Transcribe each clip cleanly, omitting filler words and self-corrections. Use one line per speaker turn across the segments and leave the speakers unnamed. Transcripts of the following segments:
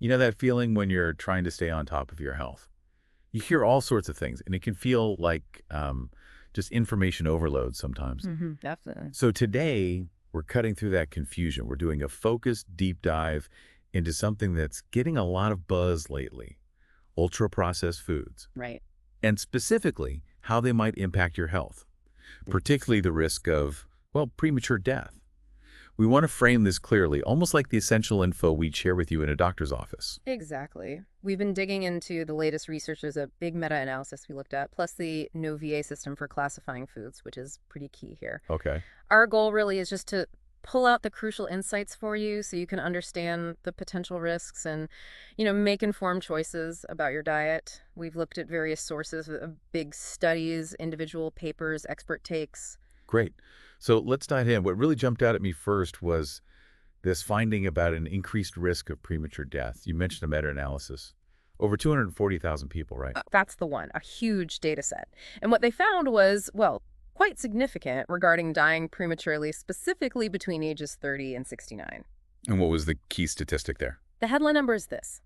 You know that feeling when you're trying to stay on top of your health? You hear all sorts of things, and it can feel like just information overload sometimes.
Definitely.
So today, we're cutting through that confusion. We're doing a focused deep dive into something that's getting a lot of buzz lately, ultra-processed foods,
Right.
and specifically how they might impact your health, particularly the risk of, well, premature death. We want to frame this clearly, almost like the essential info we'd share with you in a doctor's office.
Exactly. We've been digging into the latest research. There's a big meta-analysis we looked at, plus the NoVA system for classifying foods, which is pretty key here.
Okay.
Our goal really is just to pull out the crucial insights for you so you can understand the potential risks and, make informed choices about your diet. We've looked at various sources of big studies, individual papers, expert takes.
Great. So let's dive in. What really jumped out at me first was this finding about an increased risk of premature death. You mentioned a meta-analysis. Over 240,000 people, right?
That's the one, a huge data set. And what they found was, well, quite significant regarding dying prematurely, specifically between ages 30 and 69.
And what was the key statistic there?
The headline number is this.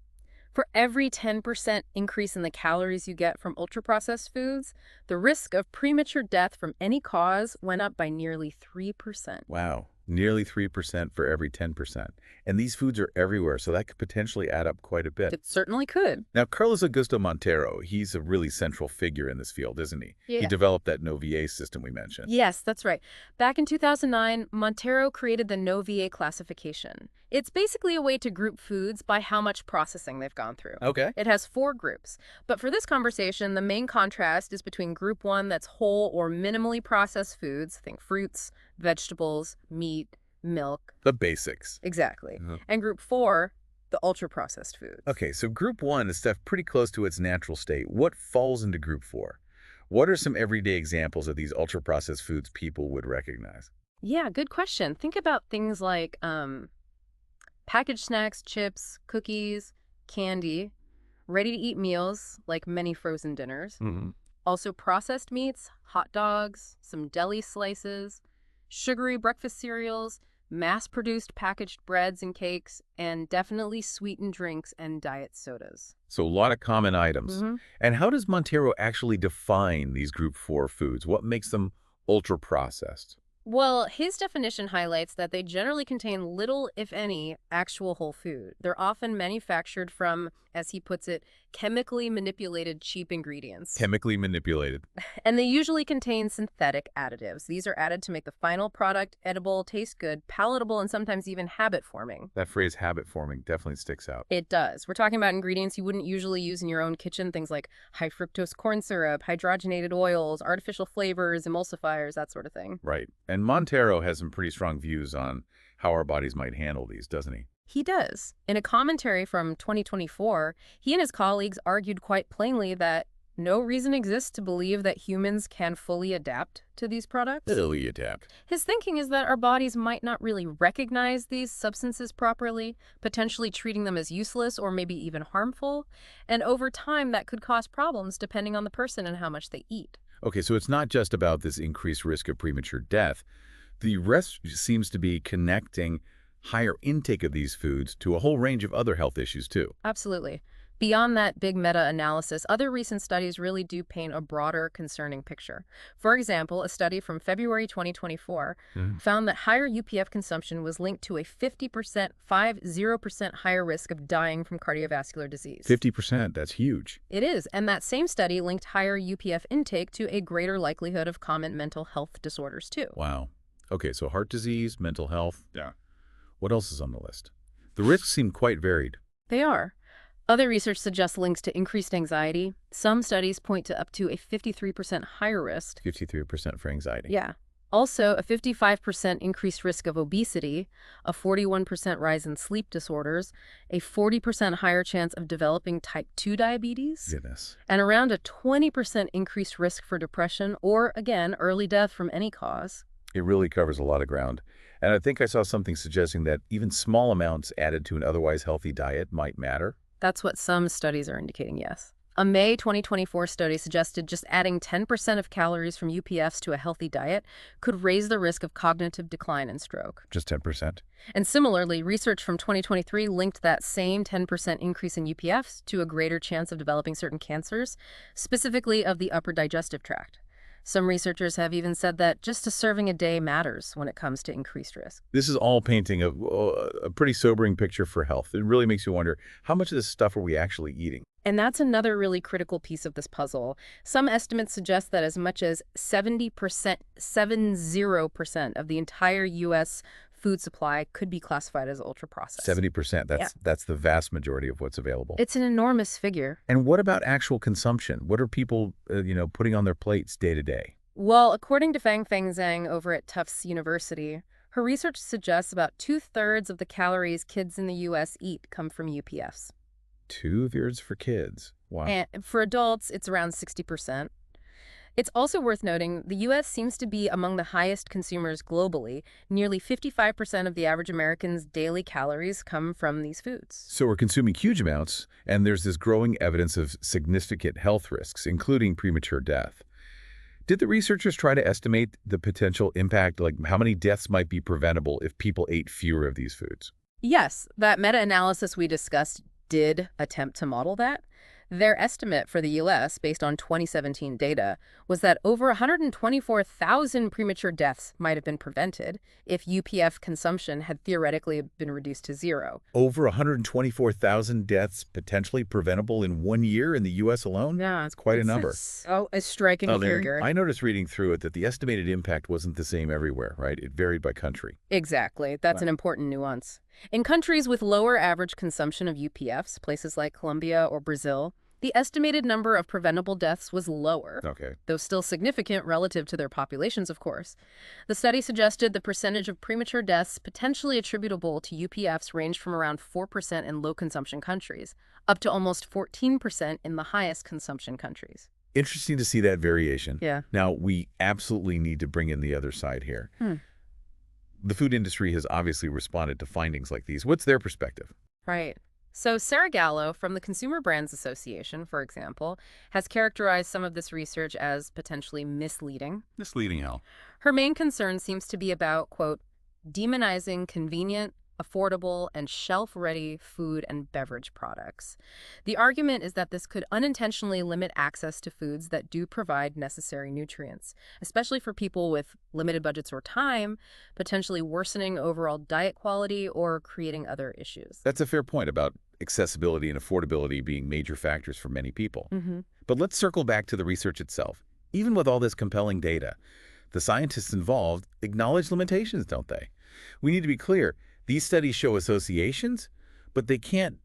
For every 10% increase in the calories you get from ultra-processed foods, the risk of premature death from any cause went up by nearly 3%.
Wow. Nearly 3% for every 10%. And these foods are everywhere, so that could potentially add up quite a bit.
It certainly could.
Now, Carlos Augusto Montero, he's a really central figure in this field, isn't he?
Yeah.
He developed that NoVA system we mentioned.
Yes, that's right. Back in 2009, Montero created the NoVA classification. It's basically a way to group foods by how much processing they've gone through.
Okay.
It has 4 groups. But for this conversation, the main contrast is between group 1, that's whole or minimally processed foods, think fruits, vegetables, meat, milk.
The basics.
Exactly.
Uh-huh.
And group 4, the ultra-processed foods.
Okay, so group 1 is stuff pretty close to its natural state. What falls into group 4? What are some everyday examples of these ultra-processed foods people would recognize?
Yeah, good question. Think about things like packaged snacks, chips, cookies, candy, ready-to-eat meals, like many frozen dinners.
Mm-hmm.
Also processed meats, hot dogs, some deli slices, sugary breakfast cereals, mass-produced packaged breads and cakes, and definitely sweetened drinks and diet sodas.
So a lot of common items. And how does Montero actually define these group 4 foods? What makes them ultra-processed?
Well, his definition highlights that they generally contain little, if any, actual whole food. They're often manufactured from, as he puts it, chemically manipulated cheap ingredients.
Chemically manipulated.
And they usually contain synthetic additives. These are added to make the final product edible, taste good, palatable, and sometimes even habit-forming.
That phrase habit-forming definitely sticks out.
It does. We're talking about ingredients you wouldn't usually use in your own kitchen, things like high fructose corn syrup, hydrogenated oils, artificial flavors, emulsifiers, that sort of thing.
Right. And Montero has some pretty strong views on how our bodies might handle these, doesn't he?
He does. In a commentary from 2024, he and his colleagues argued quite plainly that no reason exists to believe that humans can fully adapt to these products.
Fully adapt.
His thinking is that our bodies might not really recognize these substances properly, potentially treating them as useless or maybe even harmful, and over time that could cause problems depending on the person and how much they eat.
Okay, so it's not just about this increased risk of premature death. The rest seems to be connecting higher intake of these foods to a whole range of other health issues, too.
Absolutely. Beyond that big meta-analysis, other recent studies really do paint a broader, concerning picture. For example, a study from February 2024 found that higher UPF consumption was linked to a 50% higher risk of dying from cardiovascular disease.
50%, that's huge.
It is, and that same study linked higher UPF intake to a greater likelihood of common mental health disorders, too.
Wow. Okay, so heart disease, mental health. Yeah. What else is on the list? The risks seem quite varied.
They are. Other research suggests links to increased anxiety. Some studies point to up to a 53% higher risk.
53% for anxiety.
Yeah. Also, a 55% increased risk of obesity, a 41% rise in sleep disorders, a 40% higher chance of developing type 2 diabetes,
Goodness.
and around a 20% increased risk for depression or, again, early death from any cause.
It really covers a lot of ground. And I think I saw something suggesting that even small amounts added to an otherwise healthy diet might matter.
That's what some studies are indicating, yes. A May 2024 study suggested just adding 10% of calories from UPFs to a healthy diet could raise the risk of cognitive decline and stroke.
Just 10%?
And similarly, research from 2023 linked that same 10% increase in UPFs to a greater chance of developing certain cancers, specifically of the upper digestive tract. Some researchers have even said that just a serving a day matters when it comes to increased risk.
This is all painting a pretty sobering picture for health. It really makes you wonder, how much of this stuff are we actually eating?
And that's another really critical piece of this puzzle. Some estimates suggest that as much as 70% of the entire U.S. food supply could be classified as ultra-processed.
70%. That's the vast majority of what's available.
It's an enormous figure.
And what about actual consumption? What are people, putting on their plates day to day?
Well, according to Fang Zhang over at Tufts University, her research suggests about 2/3 of the calories kids in the U.S. eat come from UPFs.
2/3 for kids. Wow.
And for adults, it's around 60%. It's also worth noting the U.S. seems to be among the highest consumers globally. Nearly 55% of the average American's daily calories come from these foods.
So we're consuming huge amounts, and there's this growing evidence of significant health risks, including premature death. Did the researchers try to estimate the potential impact, like how many deaths might be preventable if people ate fewer of these foods?
Yes, that meta-analysis we discussed did attempt to model that. Their estimate for the U.S., based on 2017 data, was that over 124,000 premature deaths might have been prevented if UPF consumption had theoretically been reduced to zero.
Over 124,000 deaths potentially preventable in 1 year in the U.S. alone?
Yeah,
That's quite a number.
A striking figure.
I noticed reading through it that the estimated impact wasn't the same everywhere, right? It varied by country.
Exactly. That's an important nuance. In countries with lower average consumption of UPFs, places like Colombia or Brazil, the estimated number of preventable deaths was lower,
Okay.
though still significant relative to their populations, of course. The study suggested the percentage of premature deaths potentially attributable to UPFs ranged from around 4% in low-consumption countries, up to almost 14% in the highest consumption countries.
Interesting to see that variation.
Yeah.
Now, we absolutely need to bring in the other side here. The food industry has obviously responded to findings like these. What's their perspective?
Right. So Sarah Gallo from the Consumer Brands Association, for example, has characterized some of this research as potentially misleading.
Misleading how?
Her main concern seems to be about, quote, demonizing convenient, affordable, and shelf-ready food and beverage products. The argument is that this could unintentionally limit access to foods that do provide necessary nutrients, especially for people with limited budgets or time, potentially worsening overall diet quality or creating other issues.
That's a fair point about accessibility and affordability being major factors for many people. But let's circle back to the research itself. Even with all this compelling data, the scientists involved acknowledge limitations, don't they? We need to be clear. These studies show associations, but they can't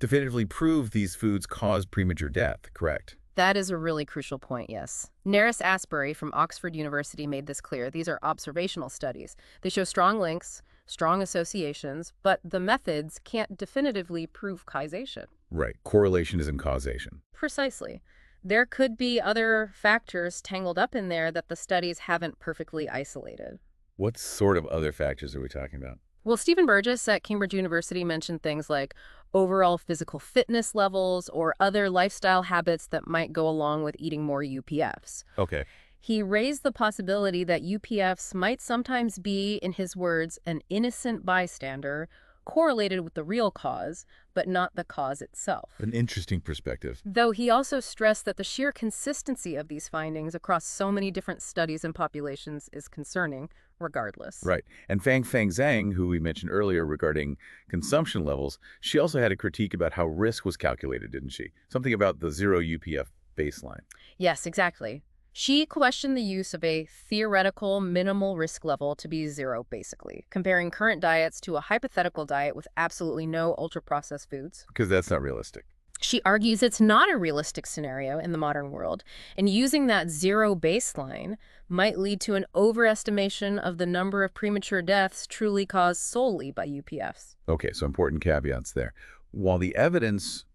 definitively prove these foods cause premature death, correct?
That is a really crucial point, yes. Naris Asbury from Oxford University made this clear. These are observational studies. They show strong links, strong associations, but the methods can't definitively prove causation.
Right. Correlation isn't causation.
Precisely. There could be other factors tangled up in there that the studies haven't perfectly isolated.
What sort of other factors are we talking about?
Well, Stephen Burgess at Cambridge University mentioned things like overall physical fitness levels or other lifestyle habits that might go along with eating more UPFs.
Okay.
He raised the possibility that UPFs might sometimes be, in his words, an innocent bystander correlated with the real cause, but not the cause itself.
An interesting perspective.
Though he also stressed that the sheer consistency of these findings across so many different studies and populations is concerning, regardless.
Right. And Fang Zhang, who we mentioned earlier regarding consumption levels, she also had a critique about how risk was calculated, didn't she? Something about the zero UPF baseline.
Yes, exactly. She questioned the use of a theoretical minimal risk level to be zero, basically, comparing current diets to a hypothetical diet with absolutely no ultra-processed foods.
Because that's not realistic.
She argues it's not a realistic scenario in the modern world, and using that zero baseline might lead to an overestimation of the number of premature deaths truly caused solely by UPFs.
Okay, so important caveats there. While the evidence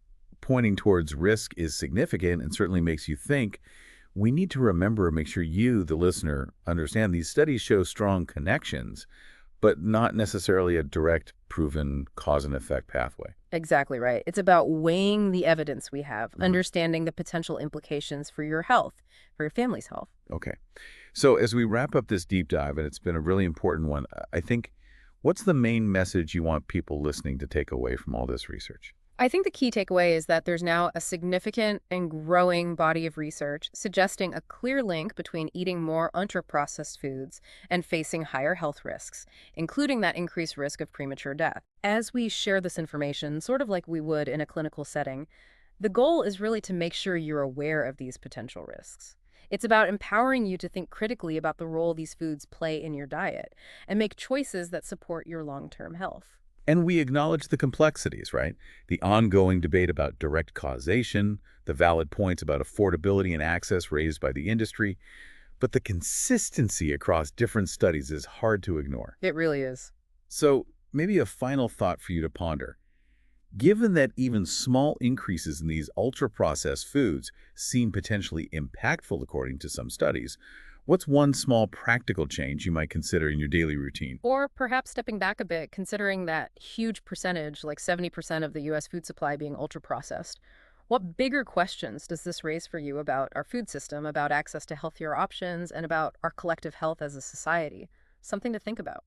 pointing towards risk is significant and certainly makes you think, we need to remember and make sure you, the listener, understand these studies show strong connections, but not necessarily a direct proven cause and effect pathway.
Exactly right. It's about weighing the evidence we have,
Mhm.
understanding the potential implications for your health, for your family's health.
Okay. So as we wrap up this deep dive, and it's been a really important one, I think, what's the main message you want people listening to take away from all this research?
I think the key takeaway is that there's now a significant and growing body of research suggesting a clear link between eating more ultra-processed foods and facing higher health risks, including that increased risk of premature death. As we share this information, sort of like we would in a clinical setting, the goal is really to make sure you're aware of these potential risks. It's about empowering you to think critically about the role these foods play in your diet and make choices that support your long-term health.
And we acknowledge the complexities, right? The ongoing debate about direct causation, the valid points about affordability and access raised by the industry, but the consistency across different studies is hard to ignore.
It really is.
So maybe a final thought for you to ponder. Given that even small increases in these ultra-processed foods seem potentially impactful according to some studies, what's one small practical change you might consider in your daily routine?
Or perhaps stepping back a bit, considering that huge percentage, like 70% of the US food supply being ultra processed. What bigger questions does this raise for you about our food system, about access to healthier options, and about our collective health as a society? Something to think about.